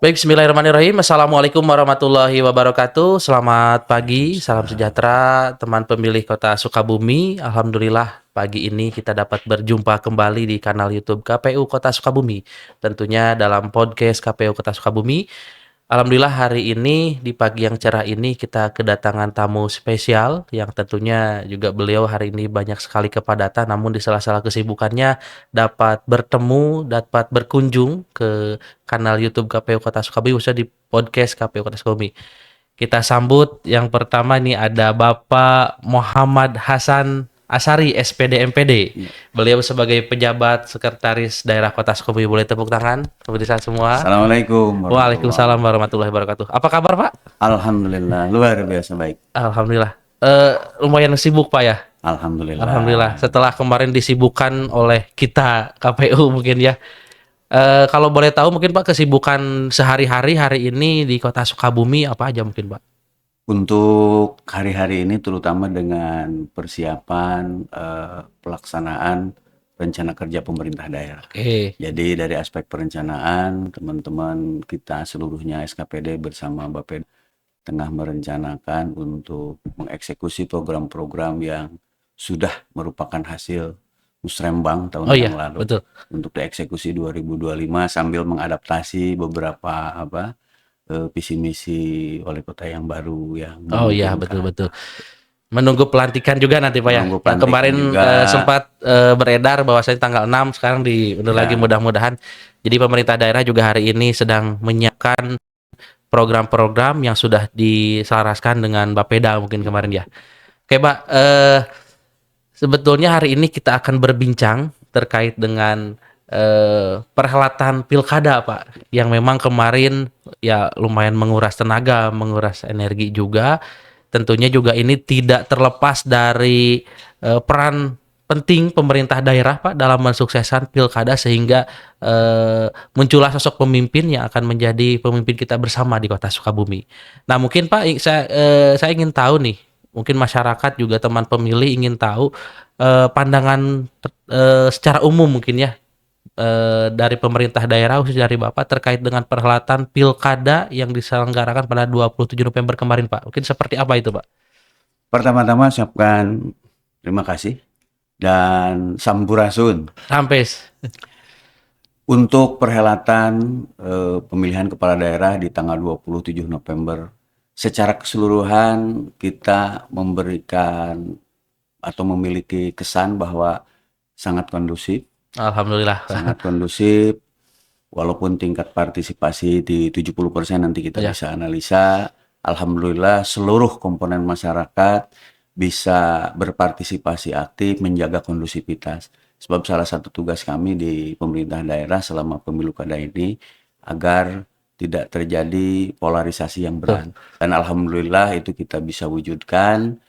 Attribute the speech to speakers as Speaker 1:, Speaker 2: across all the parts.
Speaker 1: Baik, bismillahirrahmanirrahim. Assalamualaikum warahmatullahi wabarakatuh. Selamat pagi, salam sejahtera teman pemilih Kota Sukabumi. Alhamdulillah pagi ini kita dapat berjumpa kembali di kanal YouTube KPU Kota Sukabumi. Tentunya dalam podcast KPU Kota Sukabumi. Alhamdulillah hari ini di pagi yang cerah ini kita kedatangan tamu spesial yang tentunya juga beliau hari ini banyak sekali kepadatan, namun di sela-sela kesibukannya dapat bertemu, dapat berkunjung ke kanal YouTube KPU Kota Sukabumi, khususnya di podcast KPU Kota Sukabumi. Kita sambut yang pertama nih ada Bapak Muhammad Hasan Asari, SPD MPD.
Speaker 2: Iya.
Speaker 1: Beliau sebagai pejabat sekretaris daerah Kota Sukabumi. Boleh tepuk tangan pemirsa semua.
Speaker 2: Assalamualaikum
Speaker 1: Waalaikumsalam
Speaker 2: warahmatullahi.
Speaker 1: warahmatullahi wabarakatuh. Apa kabar, Pak?
Speaker 2: Alhamdulillah, luar biasa baik.
Speaker 1: Alhamdulillah. Lumayan sibuk, Pak ya.
Speaker 2: Alhamdulillah.
Speaker 1: Alhamdulillah. Setelah kemarin disibukkan oleh kita KPU mungkin ya. Kalau boleh tahu mungkin Pak kesibukan sehari-hari hari ini di Kota Sukabumi apa aja mungkin, Pak?
Speaker 2: Untuk hari-hari ini terutama dengan persiapan pelaksanaan rencana kerja pemerintah daerah.
Speaker 1: Oke.
Speaker 2: Jadi dari aspek perencanaan, teman-teman kita seluruhnya SKPD bersama Bapeda tengah merencanakan untuk mengeksekusi program-program yang sudah merupakan hasil musrembang tahun
Speaker 1: Oh iya,
Speaker 2: yang lalu
Speaker 1: betul.
Speaker 2: untuk dieksekusi 2025 sambil mengadaptasi beberapa visi misi wali kota yang baru yang
Speaker 1: Oh iya,
Speaker 2: memungkinkan.
Speaker 1: betul-betul. Menunggu pelantikan juga nanti Pak ya.
Speaker 2: Menunggu
Speaker 1: Yang
Speaker 2: pelantikan
Speaker 1: kemarin
Speaker 2: juga.
Speaker 1: sempat beredar bahwasanya tanggal 6 sekarang diundur
Speaker 2: Ya.
Speaker 1: lagi mudah-mudahan. Jadi pemerintah daerah juga hari ini sedang menyiapkan program-program yang sudah diselaraskan dengan Bapeda mungkin kemarin ya. Oke, Pak, sebetulnya hari ini kita akan berbincang terkait dengan perhelatan pilkada, Pak, yang memang kemarin ya lumayan menguras tenaga, menguras energi juga. Tentunya juga ini tidak terlepas dari peran penting pemerintah daerah, Pak, dalam mensukseskan pilkada sehingga muncullah sosok pemimpin yang akan menjadi pemimpin kita bersama di Kota Sukabumi. Nah, mungkin Pak, saya ingin tahu nih, mungkin masyarakat juga teman pemilih ingin tahu pandangan secara umum mungkin ya dari pemerintah daerah khusus dari Bapak terkait dengan perhelatan pilkada yang diselenggarakan pada 27 November kemarin, Pak. Mungkin seperti apa itu, Pak?
Speaker 2: Pertama-tama ucapkan terima kasih dan sampurasun
Speaker 1: Sampes.
Speaker 2: untuk perhelatan pemilihan kepala daerah di tanggal 27 November. Secara keseluruhan kita memberikan atau memiliki kesan bahwa sangat kondusif,
Speaker 1: Alhamdulillah.
Speaker 2: sangat kondusif, walaupun tingkat partisipasi di 70% nanti kita
Speaker 1: Ya.
Speaker 2: bisa analisa. Alhamdulillah seluruh komponen masyarakat bisa berpartisipasi aktif menjaga kondusivitas. Sebab salah satu tugas kami di pemerintah daerah selama pemilu kada ini agar tidak terjadi polarisasi yang berat. Dan alhamdulillah itu kita bisa wujudkan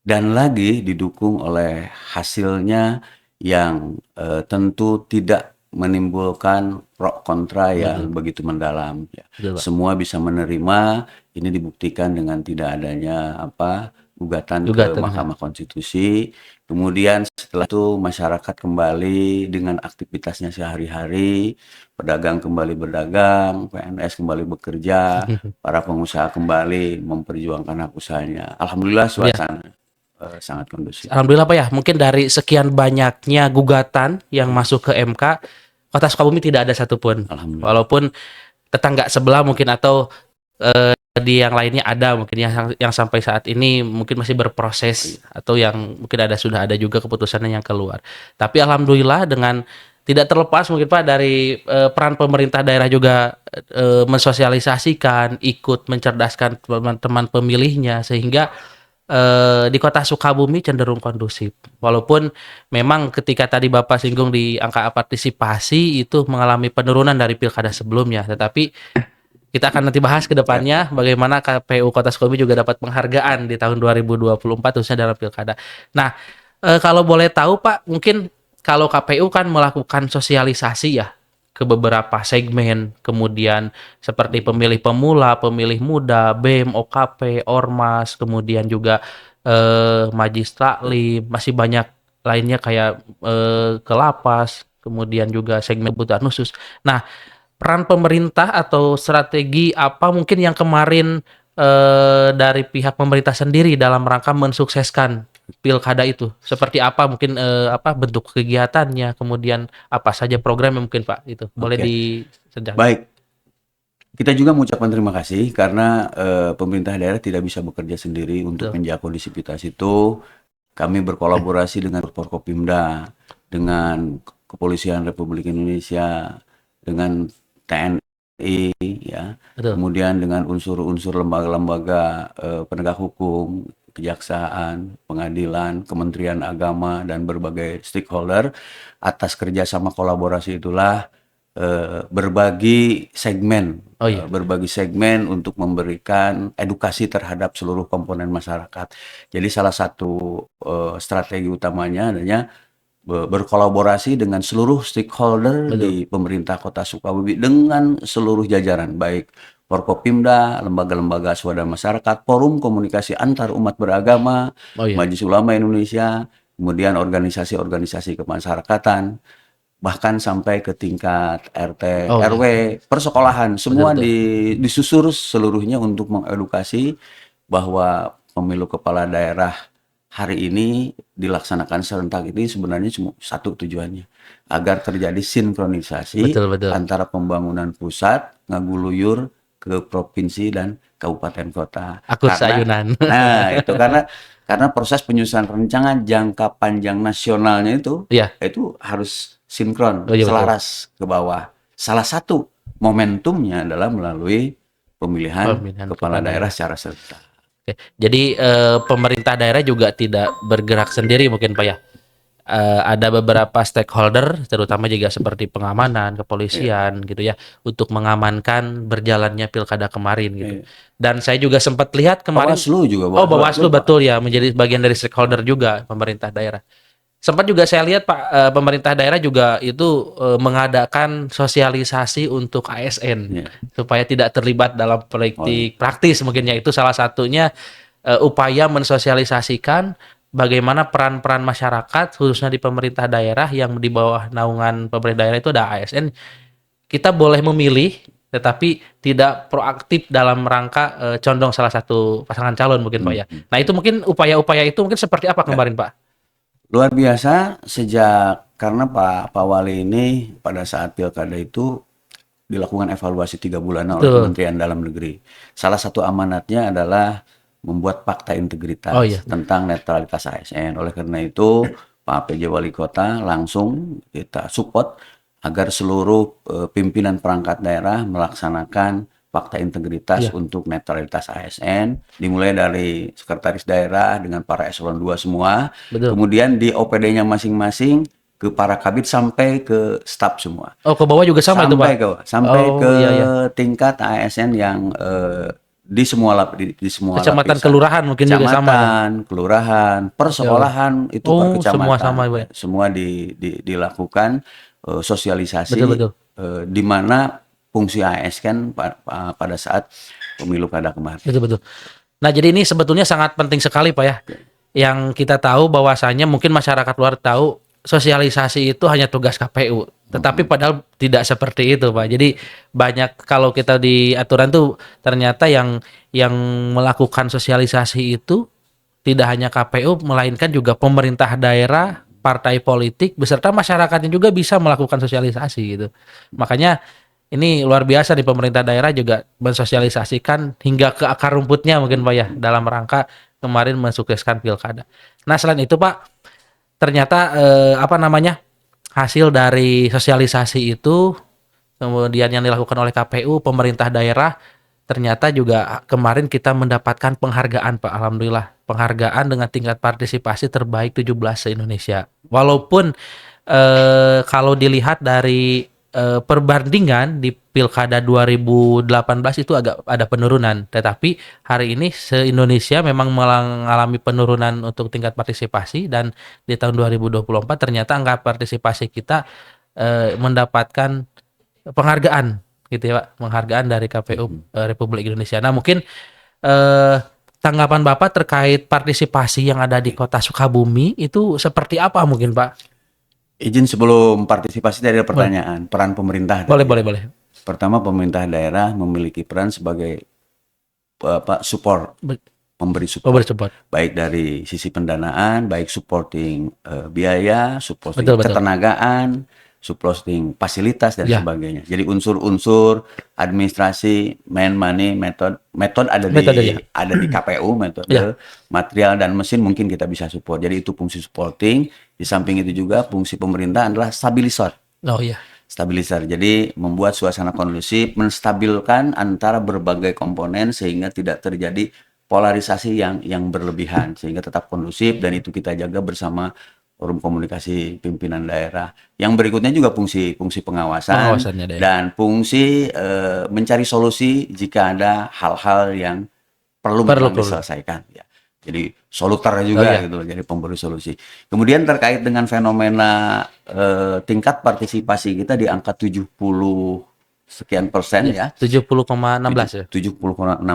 Speaker 2: dan lagi didukung oleh hasilnya yang tentu tidak menimbulkan pro kontra yang begitu mendalam. Ya.
Speaker 1: Betul, Pak.
Speaker 2: Semua bisa menerima. Ini dibuktikan dengan tidak adanya gugatan ke
Speaker 1: Gugatan,
Speaker 2: Mahkamah Konstitusi. Kemudian setelah itu masyarakat kembali dengan aktivitasnya sehari-hari, pedagang kembali berdagang, PNS kembali bekerja, para pengusaha kembali memperjuangkan hak usahanya. Alhamdulillah suasana sangat kondusif.
Speaker 1: Alhamdulillah, Pak ya. Mungkin dari sekian banyaknya gugatan yang masuk ke MK, Kota Sukabumi tidak ada satupun.
Speaker 2: Alhamdulillah.
Speaker 1: Walaupun tetangga sebelah mungkin atau di yang lainnya ada mungkin yang sampai saat ini mungkin masih berproses atau yang mungkin sudah ada juga keputusannya yang keluar. Tapi alhamdulillah dengan tidak terlepas mungkin Pak dari peran pemerintah daerah juga mensosialisasikan, ikut mencerdaskan teman-teman pemilihnya sehingga di Kota Sukabumi cenderung kondusif. Walaupun memang ketika tadi Bapak singgung di angka partisipasi itu mengalami penurunan dari pilkada sebelumnya, tetapi kita akan nanti bahas ke depannya bagaimana KPU Kota Sukabumi juga dapat penghargaan di tahun 2024 khususnya dalam pilkada. Nah, kalau boleh tahu Pak, mungkin kalau KPU kan melakukan sosialisasi ya ke beberapa segmen, kemudian seperti pemilih pemula, pemilih muda, BEM, OKP, Ormas, kemudian juga Majlis Taklim, masih banyak lainnya kayak ke lapas, kemudian juga segmen kebutuhan khusus. Nah, peran pemerintah atau strategi apa mungkin yang kemarin dari pihak pemerintah sendiri dalam rangka mensukseskan pilkada itu? Seperti apa mungkin apa bentuk kegiatannya, kemudian apa saja program yang mungkin Pak itu boleh
Speaker 2: Oke,
Speaker 1: disenjang.
Speaker 2: baik. Kita juga mengucapkan terima kasih karena pemerintah daerah tidak bisa bekerja sendiri untuk
Speaker 1: Betul.
Speaker 2: menjaga kondisivitas itu. Kami berkolaborasi dengan Forkopimda, dengan Kepolisian Republik Indonesia, dengan TNI, ya,
Speaker 1: Betul.
Speaker 2: kemudian dengan unsur-unsur lembaga-lembaga penegak hukum, kejaksaan, pengadilan, Kementerian Agama, dan berbagai stakeholder. Atas kerjasama kolaborasi itulah berbagi segmen,
Speaker 1: Oh iya,
Speaker 2: berbagi segmen untuk memberikan edukasi terhadap seluruh komponen masyarakat. Jadi salah satu strategi utamanya adanya berkolaborasi dengan seluruh stakeholder
Speaker 1: betul.
Speaker 2: di pemerintah Kota Sukabumi dengan seluruh jajaran, baik Forkopimda, lembaga-lembaga swadaya masyarakat, forum komunikasi antar umat beragama,
Speaker 1: Oh iya.
Speaker 2: Majelis Ulama Indonesia, kemudian organisasi-organisasi kemasyarakatan, bahkan sampai ke tingkat RT,
Speaker 1: Oh iya,
Speaker 2: RW, persekolahan,
Speaker 1: betul
Speaker 2: semua
Speaker 1: betul.
Speaker 2: disusur seluruhnya untuk mengedukasi bahwa pemilu kepala daerah hari ini dilaksanakan serentak ini sebenarnya cuma satu tujuannya, agar terjadi sinkronisasi
Speaker 1: Betul betul.
Speaker 2: antara pembangunan pusat ngaguluyur ke provinsi dan kabupaten kota.
Speaker 1: Akut
Speaker 2: Karena,
Speaker 1: sayunan.
Speaker 2: nah itu karena proses penyusunan rancangan jangka panjang nasionalnya
Speaker 1: Iya.
Speaker 2: itu harus sinkron,
Speaker 1: Oh iya betul.
Speaker 2: selaras ke bawah. Salah satu momentumnya adalah melalui pemilihan
Speaker 1: Pemilihan
Speaker 2: kepala
Speaker 1: kepala
Speaker 2: daerah
Speaker 1: daerah.
Speaker 2: secara serentak.
Speaker 1: Oke. Jadi pemerintah daerah juga tidak bergerak sendiri mungkin Pak ya. Ada beberapa stakeholder, terutama juga seperti pengamanan,
Speaker 2: Iya,
Speaker 1: kepolisian gitu ya, untuk mengamankan berjalannya pilkada kemarin gitu.
Speaker 2: iya.
Speaker 1: Dan saya juga sempat lihat kemarin,
Speaker 2: Bawaslu juga,
Speaker 1: oh
Speaker 2: Bawaslu
Speaker 1: Bawaslu
Speaker 2: Pak.
Speaker 1: betul ya, menjadi bagian dari stakeholder juga pemerintah daerah. Sempat juga saya lihat Pak, pemerintah daerah juga itu mengadakan sosialisasi untuk ASN
Speaker 2: Iya.
Speaker 1: supaya tidak terlibat dalam
Speaker 2: Oh iya.
Speaker 1: politik praktis mungkin ya, itu salah satunya upaya mensosialisasikan bagaimana peran-peran masyarakat khususnya di pemerintah daerah yang di bawah naungan pemerintah daerah itu ada ASN. Kita boleh memilih tetapi tidak proaktif dalam rangka condong salah satu pasangan calon mungkin Pak
Speaker 2: Hmm,
Speaker 1: ya.
Speaker 2: hmm.
Speaker 1: Nah, itu mungkin upaya-upaya itu mungkin seperti apa
Speaker 2: Ya,
Speaker 1: kemarin Pak?
Speaker 2: luar biasa karena Pak Wali ini pada saat pilkada itu dilakukan evaluasi 3 bulanan oleh
Speaker 1: Betul.
Speaker 2: Kementerian Dalam Negeri. Salah satu amanatnya adalah membuat fakta
Speaker 1: Oh iya.
Speaker 2: integritas tentang netralitas ASN. Oleh karena itu, Pak PJ Wali Kota langsung kita support agar seluruh pimpinan perangkat daerah melaksanakan fakta integritas
Speaker 1: Iya,
Speaker 2: untuk netralitas ASN, dimulai dari sekretaris daerah dengan para eselon 2 semua,
Speaker 1: betul.
Speaker 2: kemudian di OPD-nya masing-masing ke para kabid sampai ke staf semua.
Speaker 1: Oh, ke bawah juga sama itu, Pak?
Speaker 2: Sampai ke
Speaker 1: Oh, iya ya.
Speaker 2: tingkat ASN yang di semua
Speaker 1: Kecamatan
Speaker 2: lapisan,
Speaker 1: kelurahan mungkin juga sama ya.
Speaker 2: kecamatan, kelurahan,
Speaker 1: Oke, oke.
Speaker 2: persekolahan itu per
Speaker 1: Oh, semua
Speaker 2: kecamatan,
Speaker 1: sama, Pak,
Speaker 2: ya,
Speaker 1: ya?
Speaker 2: semua dilakukan
Speaker 1: Betul
Speaker 2: sosialisasi
Speaker 1: betul.
Speaker 2: di mana fungsi ASN pada saat pemilu kada kemarin.
Speaker 1: Betul betul. Nah, jadi ini sebetulnya sangat penting sekali, Pak ya. Yang kita tahu bahwasanya mungkin masyarakat luar tahu sosialisasi itu hanya tugas KPU. Tetapi padahal tidak seperti itu, Pak. Jadi banyak kalau kita di aturan tuh ternyata yang melakukan sosialisasi itu tidak hanya KPU melainkan juga pemerintah daerah, partai politik beserta masyarakatnya juga bisa melakukan sosialisasi gitu. Makanya ini luar biasa di pemerintah daerah juga mensosialisasikan hingga ke akar rumputnya mungkin Pak ya dalam rangka kemarin mensukseskan pilkada. Nah, selain itu Pak, ternyata apa namanya? Hasil dari sosialisasi itu kemudian yang dilakukan oleh KPU, pemerintah daerah ternyata juga kemarin kita mendapatkan penghargaan Pak. Alhamdulillah, penghargaan dengan tingkat partisipasi terbaik 17 se-Indonesia. Walaupun kalau dilihat dari perbandingan di Pilkada 2018 itu agak ada penurunan, tetapi hari ini se-Indonesia memang mengalami penurunan untuk tingkat partisipasi dan di tahun 2024 ternyata angka partisipasi kita mendapatkan penghargaan gitu ya Pak, penghargaan dari KPU Republik Indonesia. Nah, mungkin eh, tanggapan Bapak terkait partisipasi yang ada di Kota Sukabumi itu seperti apa mungkin Pak?
Speaker 2: Izin sebelum partisipasi dari
Speaker 1: Boleh,
Speaker 2: pertanyaan peran pemerintah
Speaker 1: boleh,
Speaker 2: tadi, ya.
Speaker 1: boleh, boleh.
Speaker 2: Pertama, pemerintah daerah memiliki peran sebagai support,
Speaker 1: Be-
Speaker 2: memberi
Speaker 1: Over
Speaker 2: support,
Speaker 1: support.
Speaker 2: baik dari sisi pendanaan, baik supporting biaya, supporting
Speaker 1: Betul, betul.
Speaker 2: ketenagaan, supporting fasilitas dan
Speaker 1: Ya,
Speaker 2: sebagainya. Jadi unsur-unsur administrasi, man money, metode
Speaker 1: metode ya.
Speaker 2: ada di KPU,
Speaker 1: Ya.
Speaker 2: metode, material dan mesin mungkin kita bisa support. Jadi itu fungsi supporting. Di samping itu juga fungsi pemerintah adalah stabilisor.
Speaker 1: Oh iya.
Speaker 2: Stabilizer. Jadi membuat suasana kondusif, menstabilkan antara berbagai komponen sehingga tidak terjadi polarisasi yang berlebihan, sehingga tetap kondusif, dan itu kita jaga bersama forum komunikasi pimpinan daerah. Yang berikutnya juga fungsi pengawasan
Speaker 1: Pengawasannya deh.
Speaker 2: dan fungsi mencari solusi jika ada hal-hal yang perlu memang diselesaikan. Ya. Jadi soluter juga
Speaker 1: iya.
Speaker 2: gitu, jadi pemberi solusi. Kemudian terkait dengan fenomena tingkat partisipasi kita di angka 70 sekian persen ya.
Speaker 1: 70,16 ya.
Speaker 2: 70,16.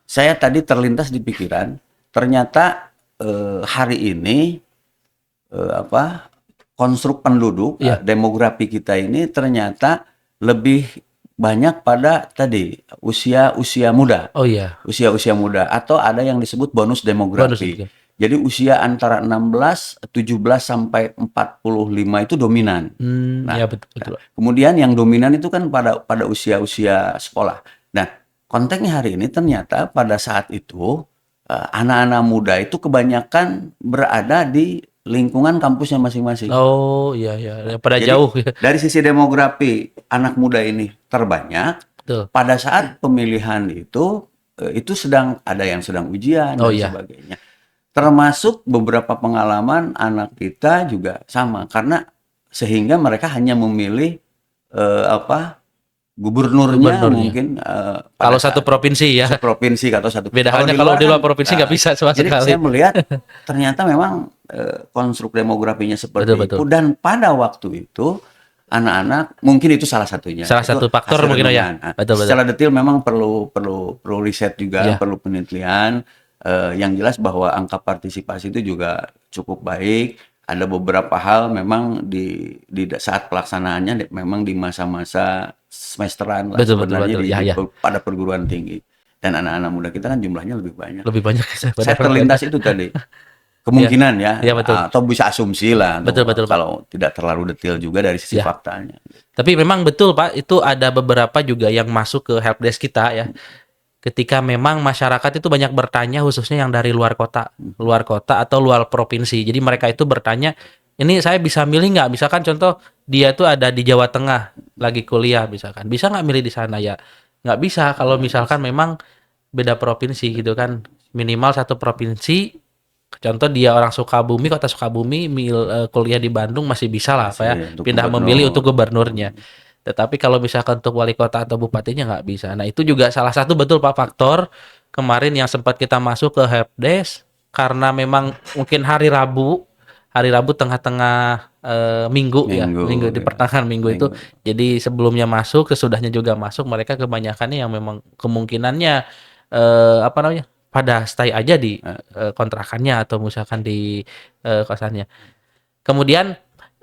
Speaker 2: Saya tadi terlintas di pikiran, ternyata hari ini konstruk penduduk, demografi kita ini ternyata lebih banyak pada tadi usia muda.
Speaker 1: Oh iya.
Speaker 2: Usia muda, atau ada yang disebut bonus demografi. Jadi usia antara 16, 17 sampai 45 itu dominan. Nah,
Speaker 1: ya betul.
Speaker 2: Kemudian yang dominan itu kan pada usia sekolah. Nah, konteksnya hari ini ternyata pada saat itu anak-anak muda itu kebanyakan berada di lingkungan kampusnya masing-masing.
Speaker 1: Oh iya, pada
Speaker 2: Jadi,
Speaker 1: jauh.
Speaker 2: Dari sisi demografi anak muda ini terbanyak.
Speaker 1: Betul.
Speaker 2: Pada saat pemilihan itu sedang ada yang sedang ujian dan sebagainya. Termasuk beberapa pengalaman anak kita juga sama, karena sehingga mereka hanya memilih gubernurnya mungkin
Speaker 1: kalau satu provinsi ya.
Speaker 2: Provinsi atau satu.
Speaker 1: Beda halnya kalau di luar provinsi nggak bisa sama
Speaker 2: jadi
Speaker 1: sekali.
Speaker 2: Saya melihat ternyata memang konstruk demografinya seperti itu, dan pada waktu itu anak-anak mungkin itu salah satunya.
Speaker 1: Salah satu faktor mungkin ya.
Speaker 2: Betul. Secara detail memang perlu riset juga, perlu penelitian. Yang jelas bahwa angka partisipasi itu juga cukup baik. Ada beberapa hal memang di saat pelaksanaannya memang di masa-masa semesteran lah, sebenarnya pada perguruan tinggi. Dan anak-anak muda kita kan jumlahnya lebih banyak. Saya terlintas itu tadi. Kemungkinan ya
Speaker 1: betul.
Speaker 2: Atau bisa asumsi lah.
Speaker 1: Betul,
Speaker 2: kalau tidak terlalu detail juga dari sisi faktanya.
Speaker 1: Tapi memang betul Pak, itu ada beberapa juga yang masuk ke helpdesk kita ya. Ketika memang masyarakat itu banyak bertanya, khususnya yang dari luar kota atau luar provinsi. Jadi mereka itu bertanya, ini saya bisa milih nggak? Misalkan contoh dia tuh ada di Jawa Tengah lagi kuliah misalkan, bisa nggak milih di sana ya? Nggak bisa kalau misalkan memang beda provinsi gitu kan, minimal satu provinsi. Contoh dia orang Sukabumi, kota Sukabumi, kuliah di Bandung masih bisa lah, Pak ya, pindah memilih untuk gubernurnya. Tetapi kalau misalkan untuk wali kota atau bupatinya nggak bisa. Nah itu juga salah satu betul Pak faktor kemarin yang sempat kita masuk ke helpdesk, karena memang mungkin hari Rabu tengah-tengah minggu di pertengahan minggu itu. Jadi sebelumnya masuk, sesudahnya juga masuk, mereka kebanyakannya yang memang kemungkinannya pada stay aja di kontrakannya atau misalkan di kosannya. Kemudian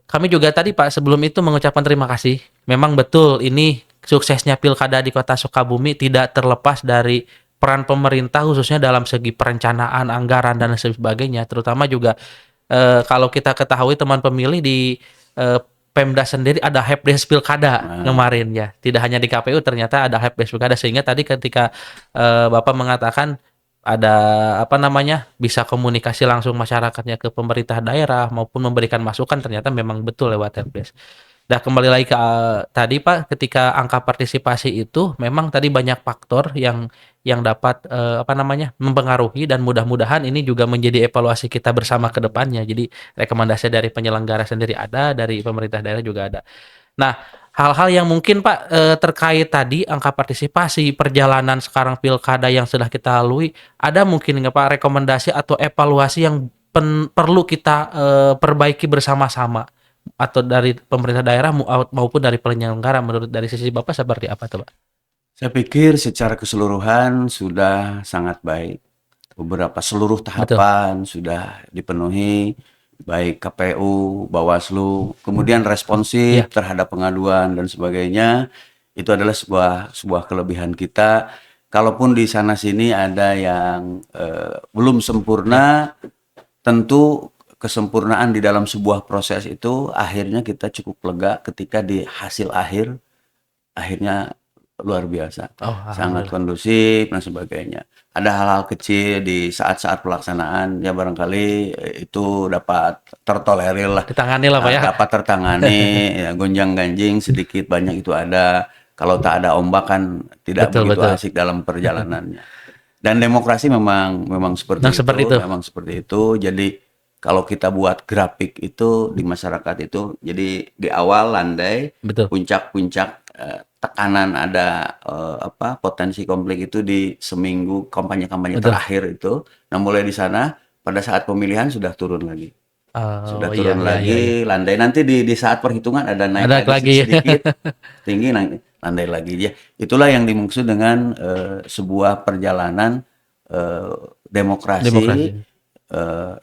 Speaker 1: kami juga tadi Pak sebelum itu mengucapkan terima kasih. Memang betul ini suksesnya Pilkada di Kota Sukabumi tidak terlepas dari peran pemerintah, khususnya dalam segi perencanaan, anggaran dan sebagainya. Terutama juga kalau kita ketahui teman pemilih di Pemda sendiri ada helpdesk Pilkada kemarin ya. Tidak hanya di KPU, ternyata ada helpdesk Pilkada, sehingga tadi ketika Bapak mengatakan ada bisa komunikasi langsung masyarakatnya ke pemerintah daerah maupun memberikan masukan, ternyata memang betul lewat helpdesk. Nah kembali lagi ke tadi Pak, ketika angka partisipasi itu memang tadi banyak faktor yang dapat mempengaruhi, dan mudah-mudahan ini juga menjadi evaluasi kita bersama ke depannya. Jadi rekomendasi dari penyelenggara sendiri ada, dari pemerintah daerah juga ada. Nah, hal-hal yang mungkin Pak terkait tadi angka partisipasi, perjalanan sekarang Pilkada yang sudah kita lalui, ada mungkin nggak Pak rekomendasi atau evaluasi yang perlu kita perbaiki bersama-sama, atau dari pemerintah daerah maupun dari penyelenggara, menurut dari sisi Bapak seperti apa tuh Pak?
Speaker 2: Saya pikir secara keseluruhan sudah sangat baik. Seluruh tahapan sudah dipenuhi, baik KPU, Bawaslu, kemudian responsif terhadap pengaduan dan sebagainya. Itu adalah sebuah kelebihan kita. Kalaupun di sana sini ada yang belum sempurna, tentu kesempurnaan di dalam sebuah proses itu akhirnya kita cukup lega ketika di hasil akhirnya luar biasa,
Speaker 1: Oh,
Speaker 2: sangat
Speaker 1: alhamdulillah.
Speaker 2: kondusif dan sebagainya. Ada hal-hal kecil di saat-saat pelaksanaan ya barangkali itu dapat tertolerir lah,
Speaker 1: Ditangani lah Pak ya.
Speaker 2: dapat tertangani, ya, gonjang-ganjing sedikit banyak itu ada. Kalau tak ada ombak kan tidak
Speaker 1: Betul,
Speaker 2: begitu
Speaker 1: betul.
Speaker 2: asik dalam perjalanannya. Dan demokrasi memang
Speaker 1: Nah,
Speaker 2: seperti
Speaker 1: seperti
Speaker 2: itu,
Speaker 1: itu.
Speaker 2: memang seperti itu. Jadi kalau kita buat grafik itu di masyarakat itu, jadi di awal landai,
Speaker 1: Betul.
Speaker 2: puncak-puncak tekanan ada potensi konflik itu di seminggu kampanye-kampanye
Speaker 1: Betul.
Speaker 2: terakhir itu. Nah mulai di sana pada saat pemilihan sudah turun lagi,
Speaker 1: Oh
Speaker 2: sudah
Speaker 1: iya,
Speaker 2: turun
Speaker 1: iya, iya, iya.
Speaker 2: lagi landai. Nanti di saat perhitungan ada naik
Speaker 1: Ada
Speaker 2: lagi
Speaker 1: lagi.
Speaker 2: sedikit, tinggi naik landai lagi ya. Itulah yang dimaksud dengan sebuah perjalanan eh, demokrasi
Speaker 1: Demokrasi.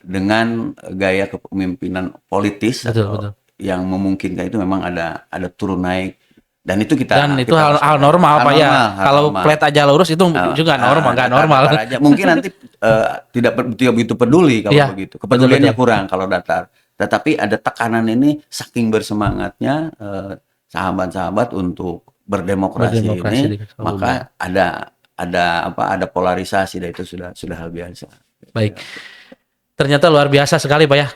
Speaker 2: dengan gaya kepemimpinan politis
Speaker 1: Betul,
Speaker 2: atau
Speaker 1: betul.
Speaker 2: yang memungkinkan itu memang ada turun naik, dan itu
Speaker 1: Dan
Speaker 2: kita
Speaker 1: itu
Speaker 2: kita
Speaker 1: hal
Speaker 2: waspadai.
Speaker 1: normal
Speaker 2: Hal
Speaker 1: Pak ya.
Speaker 2: normal, hal
Speaker 1: Kalau
Speaker 2: normal.
Speaker 1: plat aja lurus itu juga normal, nggak normal.
Speaker 2: Datar aja. Mungkin nanti tidak begitu peduli kalau
Speaker 1: Iya,
Speaker 2: begitu.
Speaker 1: betul, betul.
Speaker 2: Kepeduliannya kurang kalau datar. Tetapi ada tekanan ini saking bersemangatnya sahabat-sahabat untuk berdemokrasi
Speaker 1: Berdemokrasi
Speaker 2: ini,
Speaker 1: di Sukabumi.
Speaker 2: maka ada polarisasi, dan itu sudah hal biasa.
Speaker 1: Baik. Ternyata luar biasa sekali Pak ya,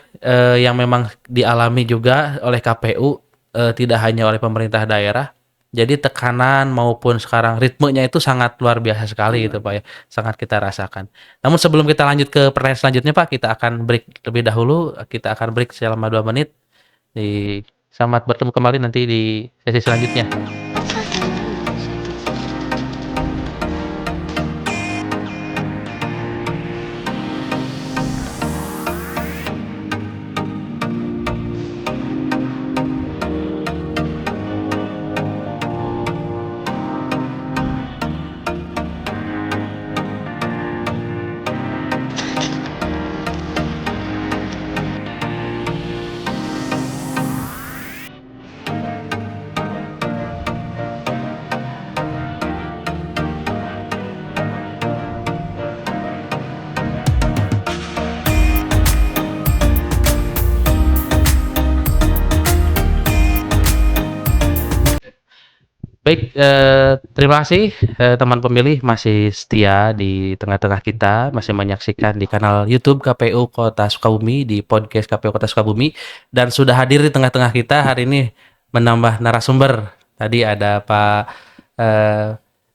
Speaker 1: yang memang dialami juga oleh KPU, tidak hanya oleh pemerintah daerah. Jadi tekanan maupun sekarang ritmenya itu sangat luar biasa sekali gitu Pak ya, sangat kita rasakan. Namun sebelum kita lanjut ke pertanyaan selanjutnya Pak, kita akan break lebih dahulu. Kita akan break selama 2 menit. Selamat bertemu kembali nanti di sesi selanjutnya. Baik, terima kasih teman pemilih masih setia di tengah-tengah kita, masih menyaksikan di kanal YouTube KPU Kota Sukabumi, di podcast KPU Kota Sukabumi, dan sudah hadir di tengah-tengah kita hari ini menambah narasumber. Tadi ada Pak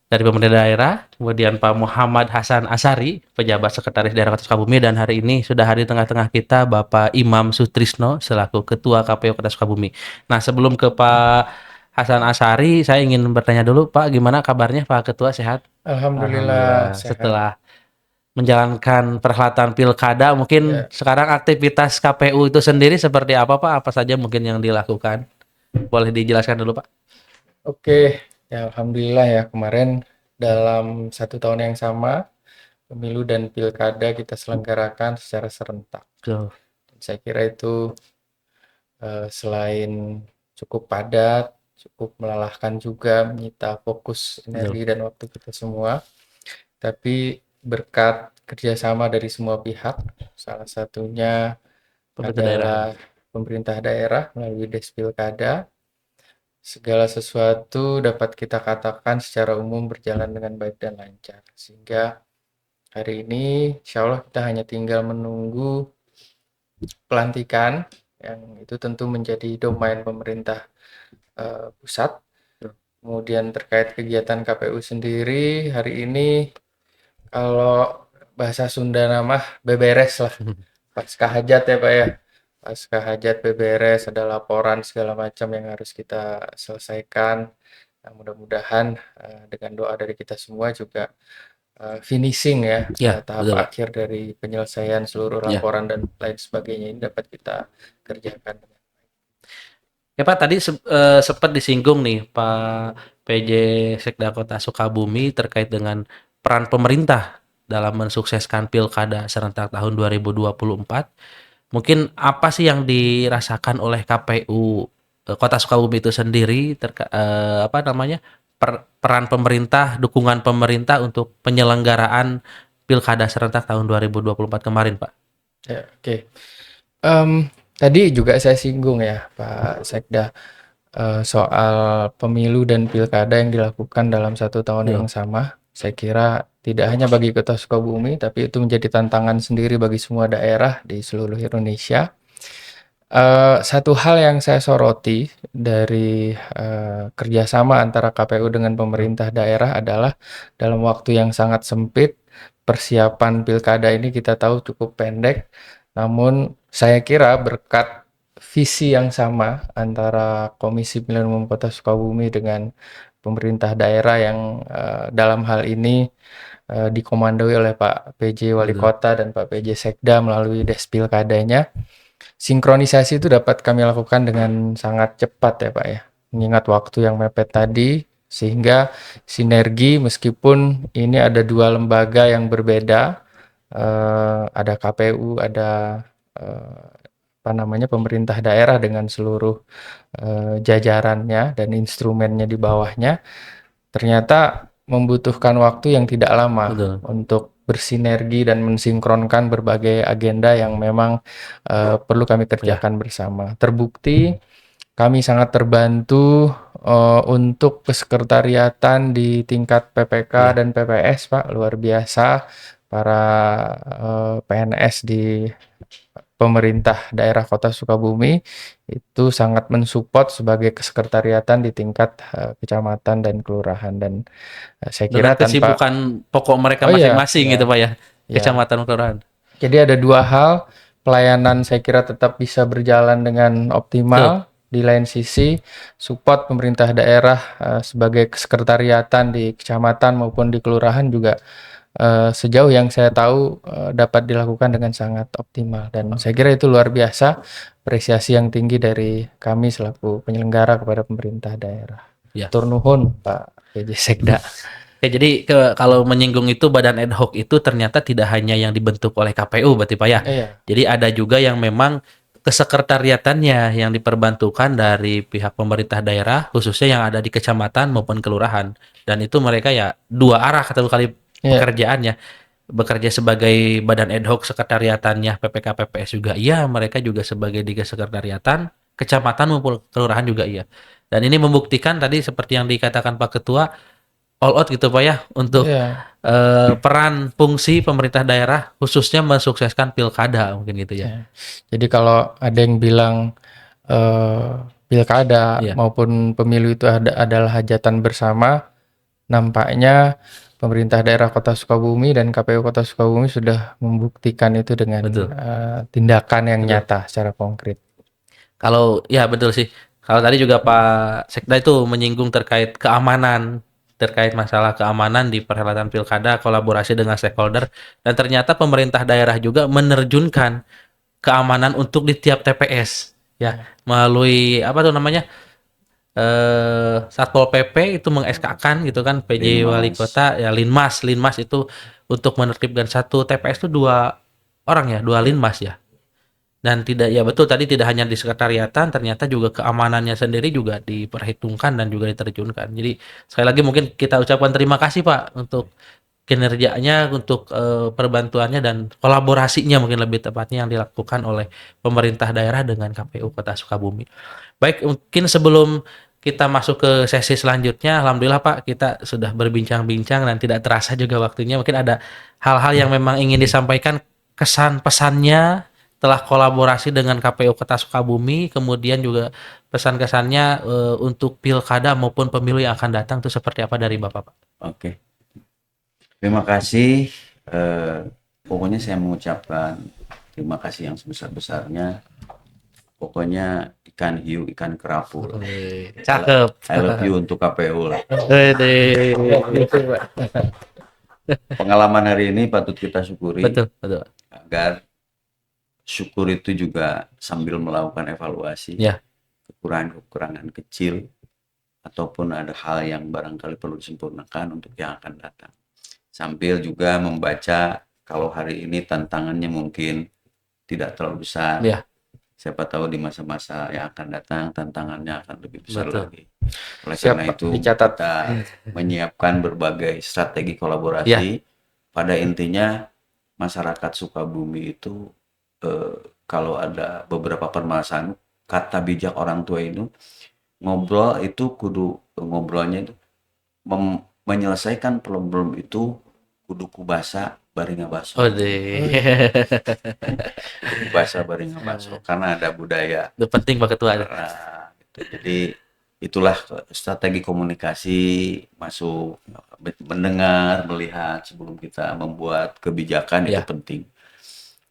Speaker 1: dari pemerintah daerah, kemudian Pak Muhammad Hasan Asari, pejabat sekretaris daerah Kota Sukabumi, dan hari ini sudah hadir di tengah-tengah kita Bapak Imam Sutrisno selaku Ketua KPU Kota Sukabumi. Nah, sebelum ke Pak Hasan Asari, saya ingin bertanya dulu, Pak, gimana kabarnya Pak Ketua, sehat?
Speaker 3: Alhamdulillah
Speaker 1: Alhamdulillah.
Speaker 3: sehat.
Speaker 1: Setelah menjalankan perhelatan pilkada, mungkin
Speaker 3: Ya,
Speaker 1: sekarang aktivitas KPU itu sendiri seperti apa, Pak? Apa saja mungkin yang dilakukan? Boleh dijelaskan dulu, Pak?
Speaker 3: oke. Ya, alhamdulillah ya kemarin dalam 1 tahun yang sama pemilu dan pilkada kita selenggarakan secara serentak.
Speaker 1: Betul.
Speaker 3: Dan saya kira itu selain cukup padat, cukup melelahkan juga, menyita fokus, energi dan waktu kita semua. Tapi berkat kerjasama dari semua pihak, salah satunya
Speaker 1: Pemerintah daerah.
Speaker 3: adalah pemerintah daerah melalui Despilkada. Segala sesuatu dapat kita katakan secara umum berjalan dengan baik dan lancar. Sehingga hari ini insya Allah kita hanya tinggal menunggu pelantikan, yang itu tentu menjadi domain pemerintah pusat. Kemudian terkait kegiatan KPU sendiri, hari ini kalau bahasa Sunda nama beberes lah. Pasca hajat ya Pak ya. Pasca hajat beberes, ada laporan segala macam yang harus kita selesaikan. Nah, mudah-mudahan dengan doa dari kita semua juga finishing ya,
Speaker 1: Ya,
Speaker 3: tahap
Speaker 1: betul, Pak.
Speaker 3: akhir dari penyelesaian seluruh
Speaker 2: Ya.
Speaker 3: laporan dan lain sebagainya ini dapat kita kerjakan.
Speaker 1: Ya Pak, tadi sempat disinggung nih Pak PJ Sekda Kota Sukabumi terkait dengan peran pemerintah dalam mensukseskan pilkada serentak tahun 2024. Mungkin apa sih yang dirasakan oleh KPU Kota Sukabumi itu sendiri apa namanya peran pemerintah, dukungan pemerintah untuk penyelenggaraan Pilkada serentak tahun 2024 kemarin, Pak?
Speaker 3: Ya, oke. Tadi juga saya singgung ya, Pak Sekda, soal pemilu dan pilkada yang dilakukan dalam 1 tahun yang
Speaker 1: Betul.
Speaker 3: sama. Saya kira tidak hanya bagi Kota Sukabumi, tapi itu menjadi tantangan sendiri bagi semua daerah di seluruh Indonesia. Satu hal yang saya soroti dari, kerjasama antara KPU dengan pemerintah daerah adalah dalam waktu yang sangat sempit, persiapan pilkada ini kita tahu cukup pendek, namun saya kira berkat visi yang sama antara Komisi Pemilihan Umum Kota Sukabumi dengan pemerintah daerah yang, dalam hal ini, dikomandoi oleh Pak PJ Wali
Speaker 1: Betul.
Speaker 3: Kota dan Pak PJ Sekda melalui Despilkadanya. Sinkronisasi itu dapat kami lakukan dengan sangat cepat ya Pak ya, mengingat waktu yang mepet tadi, sehingga sinergi meskipun ini ada 2 lembaga yang berbeda, ada KPU, ada pemerintah daerah dengan seluruh jajarannya dan instrumennya di bawahnya, ternyata membutuhkan waktu yang tidak lama
Speaker 1: Betul.
Speaker 3: untuk bersinergi dan mensinkronkan berbagai agenda yang memang perlu kami kerjakan bersama. Terbukti kami sangat terbantu untuk kesekretariatan di tingkat PPK dan PPS, Pak, luar biasa para PNS di pemerintah daerah Kota Sukabumi itu sangat mensupport sebagai kesekretariatan di tingkat kecamatan dan kelurahan, dan saya
Speaker 1: Dengan
Speaker 3: kira tanpa
Speaker 1: kesibukan pokok mereka
Speaker 3: oh iya,
Speaker 1: masing-masing gitu,
Speaker 3: ya,
Speaker 1: Pak ya,
Speaker 3: ya.
Speaker 1: kecamatan kelurahan.
Speaker 3: Jadi ada 2 hal, pelayanan saya kira tetap bisa berjalan dengan optimal. Di lain sisi, support pemerintah daerah sebagai kesekretariatan di kecamatan maupun di kelurahan juga sejauh yang saya tahu dapat dilakukan dengan sangat optimal, dan saya kira itu luar biasa apresiasi yang tinggi dari kami selaku penyelenggara kepada pemerintah daerah.
Speaker 1: Ya.
Speaker 3: Tur nuhun Pak PJ Sekda.
Speaker 1: Ya, jadi kalau menyinggung itu badan ad hoc itu ternyata tidak hanya yang dibentuk oleh KPU berarti Pak ya.
Speaker 3: Iya.
Speaker 1: Jadi ada juga yang memang kesekretariatannya yang diperbantukan dari pihak pemerintah daerah khususnya yang ada di kecamatan maupun kelurahan. Dan itu mereka ya 2 arah satu kali pekerjaannya. Bekerja sebagai badan ad hoc sekretariatannya PPK PPS juga iya, mereka juga sebagai di sekretariatan kecamatan maupun kelurahan juga iya. Dan ini membuktikan tadi seperti yang dikatakan Pak Ketua, all out gitu Pak ya untuk peran fungsi pemerintah daerah khususnya mensukseskan pilkada mungkin gitu ya.
Speaker 3: Jadi kalau ada yang bilang pilkada maupun pemilu itu adalah hajatan bersama, nampaknya pemerintah daerah Kota Sukabumi dan KPU Kota Sukabumi sudah membuktikan itu dengan tindakan yang nyata secara konkret.
Speaker 1: Kalau ya betul sih. Kalau tadi juga Pak Sekda itu menyinggung terkait keamanan, terkait masalah keamanan di perhelatan pilkada, kolaborasi dengan stakeholder, dan ternyata pemerintah daerah juga menerjunkan keamanan untuk di tiap TPS ya, melalui apa tuh namanya Satpol PP itu meng-SK-kan gitu kan, PJ Wali Kota ya, Linmas itu untuk menertibkan satu TPS itu 2 orang ya, 2 Linmas ya. Dan tidak ya betul tadi tidak hanya di sekretariatan, ternyata juga keamanannya sendiri juga diperhitungkan dan juga diterjunkan. Jadi sekali lagi mungkin kita ucapkan terima kasih Pak untuk kinerjanya, untuk perbantuannya dan kolaborasinya mungkin lebih tepatnya yang dilakukan oleh pemerintah daerah dengan KPU Kota Sukabumi. Baik, mungkin sebelum kita masuk ke sesi selanjutnya, alhamdulillah Pak kita sudah berbincang-bincang dan tidak terasa juga waktunya. Mungkin ada hal-hal yang memang ingin disampaikan, kesan pesannya telah kolaborasi dengan KPU Kota Sukabumi, kemudian juga pesan-kesannya untuk pilkada maupun pemilu yang akan datang itu seperti apa dari Bapak Pak?
Speaker 2: Oke. Terima kasih. Pokoknya saya mengucapkan terima kasih yang sebesar-besarnya. Pokoknya ikan hiu, ikan kerapu.
Speaker 1: Cakep.
Speaker 2: I love you untuk KPU lah. Pengalaman hari ini patut kita syukuri.
Speaker 1: Betul.
Speaker 2: Agar syukur itu juga sambil melakukan evaluasi kekurangan-kekurangan kecil ataupun ada hal yang barangkali perlu disempurnakan untuk yang akan datang, sambil juga membaca kalau hari ini tantangannya mungkin tidak terlalu besar, siapa tahu di masa-masa yang akan datang tantangannya akan lebih besar
Speaker 1: Betul.
Speaker 2: lagi. Oleh
Speaker 3: Siap,
Speaker 2: karena
Speaker 3: Pak.
Speaker 2: itu
Speaker 3: Dicatat.
Speaker 2: kita menyiapkan berbagai strategi
Speaker 1: Ya.
Speaker 2: kolaborasi. Pada intinya masyarakat Sukabumi itu kalau ada beberapa permasalahan, kata bijak orang tua itu ngobrol itu ngobrolnya itu menyelesaikan problem itu kudu kubasa bari ngabaso.
Speaker 1: Oh deh.
Speaker 2: Kudu kubasa bari ngabaso karena ada budaya.
Speaker 1: Itu penting Pak Ketua.
Speaker 2: Nah, gitu. Jadi itulah strategi komunikasi, masuk mendengar, melihat sebelum kita membuat kebijakan itu
Speaker 1: Ya.
Speaker 2: penting.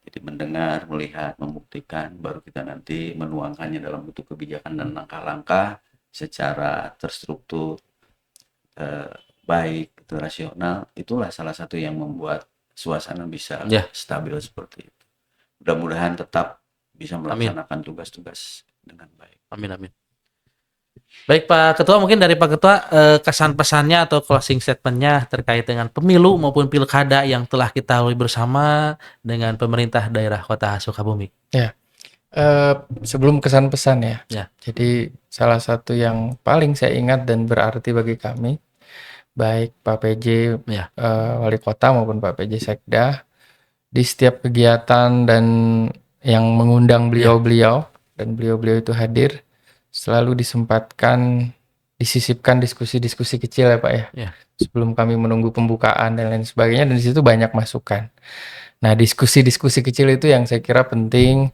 Speaker 2: Jadi mendengar, melihat, membuktikan, baru kita nanti menuangkannya dalam bentuk kebijakan dan langkah-langkah secara terstruktur, baik, itu rasional. Itulah salah satu yang membuat suasana bisa
Speaker 1: Ya.
Speaker 2: stabil seperti itu. Mudah-mudahan tetap bisa
Speaker 1: Amin.
Speaker 2: melaksanakan tugas-tugas dengan baik.
Speaker 1: Amin amin. Baik Pak Ketua, mungkin dari Pak Ketua kesan pesannya atau closing statementnya terkait dengan pemilu maupun pilkada yang telah kita lalui bersama dengan pemerintah daerah Kota Sukabumi.
Speaker 3: Sebelum kesan pesan ya.
Speaker 1: Ya.
Speaker 3: Jadi salah satu yang paling saya ingat dan berarti bagi kami, baik Pak PJ
Speaker 1: Ya.
Speaker 3: Wali Kota maupun Pak PJ Sekda, di setiap kegiatan dan yang mengundang beliau-beliau dan beliau-beliau itu hadir, selalu disisipkan diskusi-diskusi kecil ya Pak ya.
Speaker 1: Ya.
Speaker 3: Sebelum kami menunggu pembukaan dan lain sebagainya, dan di situ banyak masukan. Nah, diskusi-diskusi kecil itu yang saya kira penting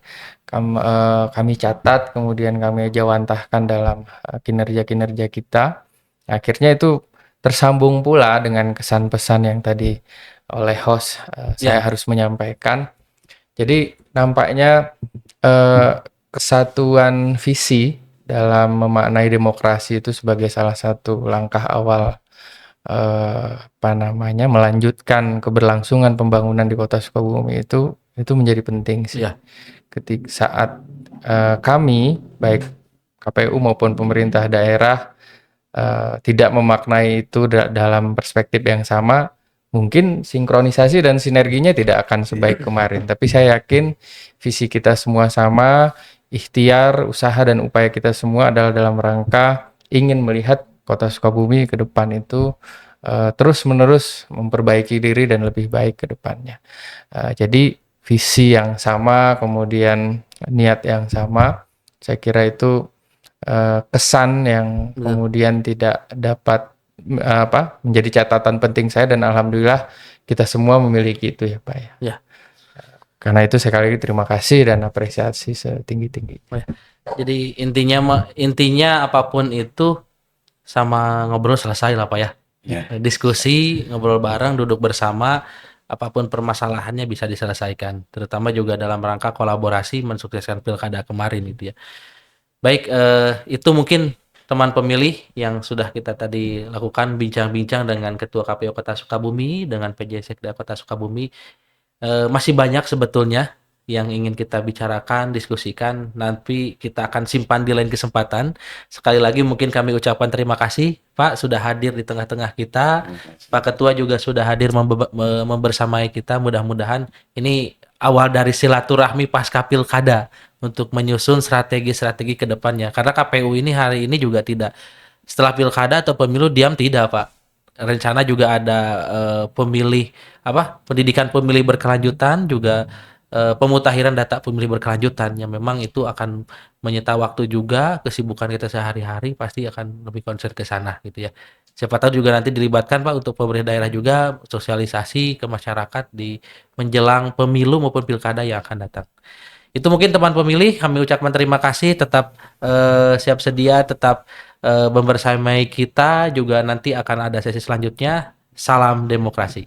Speaker 3: kami catat, kemudian kami jawantahkan dalam kinerja-kinerja kita. Akhirnya itu tersambung pula dengan kesan pesan yang tadi oleh host saya harus menyampaikan. Jadi nampaknya kesatuan visi dalam memaknai demokrasi itu sebagai salah satu langkah awal melanjutkan keberlangsungan pembangunan di Kota Sukabumi itu menjadi penting sih.
Speaker 1: Ya.
Speaker 3: Ketika saat kami baik KPU maupun pemerintah daerah tidak memaknai itu dalam perspektif yang sama, mungkin sinkronisasi dan sinerginya tidak akan sebaik kemarin. Tapi saya yakin visi kita semua sama, ikhtiar, usaha dan upaya kita semua adalah dalam rangka ingin melihat Kota Sukabumi ke depan itu terus-menerus memperbaiki diri dan lebih baik ke depannya. Jadi visi yang sama, kemudian niat yang sama, saya kira itu kesan yang kemudian tidak dapat menjadi catatan penting saya, dan alhamdulillah kita semua memiliki itu ya Pak ya.
Speaker 1: Ya.
Speaker 3: Karena itu sekali lagi terima kasih dan apresiasi setinggi-tinggi.
Speaker 1: Jadi intinya apapun itu sama ngobrol selesai lah Pak ya.
Speaker 2: Ya.
Speaker 1: Diskusi, ngobrol bareng, duduk bersama, apapun permasalahannya bisa diselesaikan. Terutama juga dalam rangka kolaborasi mensukseskan pilkada kemarin itu ya. Baik, itu mungkin teman pemilih yang sudah kita tadi lakukan bincang-bincang dengan Ketua KPU Kota Sukabumi, dengan PJ Sekda Kota Sukabumi. Masih banyak sebetulnya yang ingin kita bicarakan, diskusikan. Nanti kita akan simpan di lain kesempatan. Sekali lagi mungkin kami ucapkan terima kasih Pak sudah hadir di tengah-tengah kita. Pak Ketua juga sudah hadir membersamai kita. Mudah-mudahan ini awal dari silaturahmi pasca pilkada untuk menyusun strategi-strategi ke depannya. Karena KPU ini hari ini juga tidak setelah pilkada atau pemilu diam tidak Pak. Rencana juga ada pendidikan pemilih berkelanjutan, juga pemutakhiran data pemilih berkelanjutan yang memang itu akan menyita waktu juga, kesibukan kita sehari-hari pasti akan lebih konsen ke sana gitu ya. Siapa tahu juga nanti dilibatkan Pak untuk pemerintah daerah juga sosialisasi ke masyarakat di menjelang pemilu maupun pilkada yang akan datang. Itu mungkin teman pemilih, kami ucapkan terima kasih, tetap siap sedia, tetap membersamai kita, juga nanti akan ada sesi selanjutnya. Salam demokrasi.